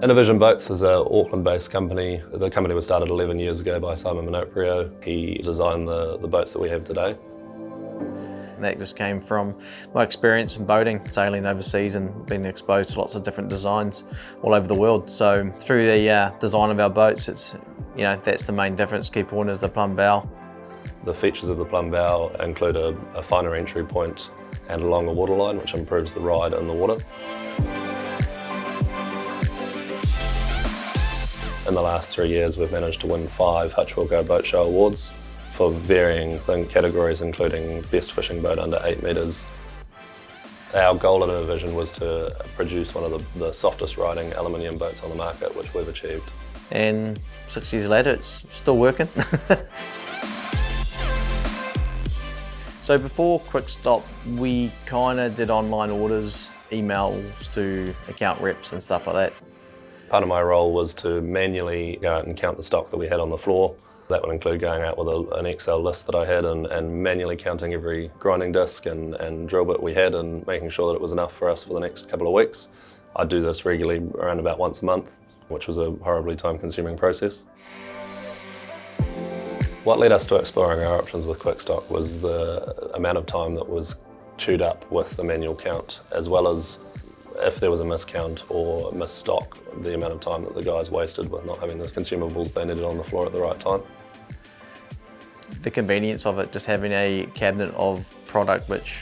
Innovision Boats is an Auckland-based company. The company was started 11 years ago by Simon Minoprio. He designed the boats that we have today. That just came from my experience in boating, sailing overseas and being exposed to lots of different designs all over the world. So through the design of our boats, that's the main difference. Key point is the plumb bow. The features of the plumb bow include a finer entry point and a longer waterline, which improves the ride in the water. In the last 3 years, we've managed to win 5 Hutch Will Go Boat Show awards for varying categories, including Best Fishing Boat under 8 metres. Our goal at Innovision was to produce one of the softest riding aluminium boats on the market, which we've achieved. And 6 years later, it's still working. So before QuickStock, we kind of did online orders, emails to account reps and stuff like that. Part of my role was to manually go out and count the stock that we had on the floor. That would include going out with an Excel list that I had and manually counting every grinding disc and drill bit we had and making sure that it was enough for us for the next couple of weeks. I do this regularly, around about once a month, which was a horribly time-consuming process. What led us to exploring our options with QuickStock was the amount of time that was chewed up with the manual count, as well as if there was a miscount or misstock, the amount of time that the guys wasted with not having the consumables they needed on the floor at the right time. The convenience of it, just having a cabinet of product which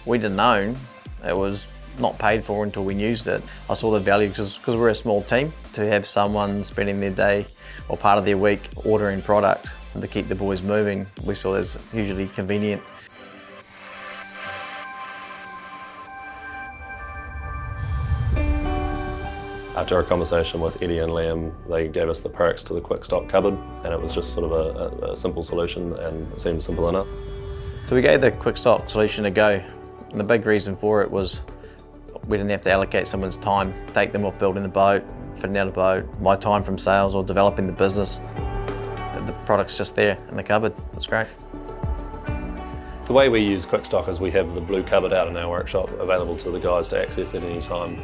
we didn't own, it was not paid for until we used it. I saw the value because we're a small team, to have someone spending their day or part of their week ordering product to keep the boys moving. We saw it as hugely convenient. After a conversation with Eddie and Liam, they gave us the perks to the QuickStock cupboard, and it was just sort of a simple solution, and it seemed simple enough. So we gave the QuickStock solution a go, and the big reason for it was we didn't have to allocate someone's time, take them off building the boat, fitting out a boat, my time from sales or developing the business. The product's just there in the cupboard. It's great. The way we use QuickStock is we have the blue cupboard out in our workshop available to the guys to access at any time.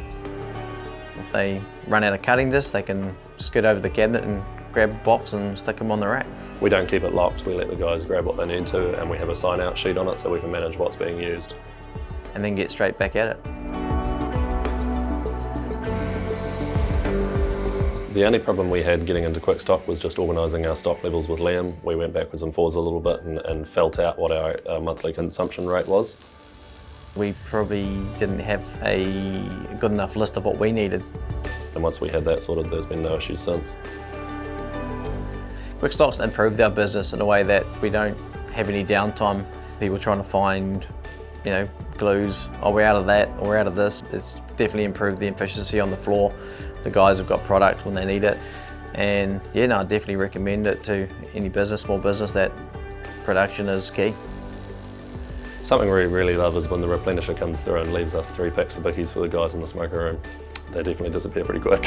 If they run out of cutting discs, they can scoot over the cabinet and grab a box and stick them on the rack. We don't keep it locked, we let the guys grab what they need to, and we have a sign-out sheet on it so we can manage what's being used. And then get straight back at it. The only problem we had getting into QuickStock was just organising our stock levels with Liam. We went backwards and forwards a little bit and felt out what our monthly consumption rate was. We probably didn't have a good enough list of what we needed. And once we had that sorted, there's been no issues since. QuickStock's improved our business in a way that we don't have any downtime. People trying to find, glues, oh, we're out of that, or we're out of this. It's definitely improved the efficiency on the floor. The guys have got product when they need it. And I definitely recommend it to any business, small business, that production is key. Something we really love is when the replenisher comes through and leaves us 3 packs of bickies for the guys in the smoker room. They definitely disappear pretty quick.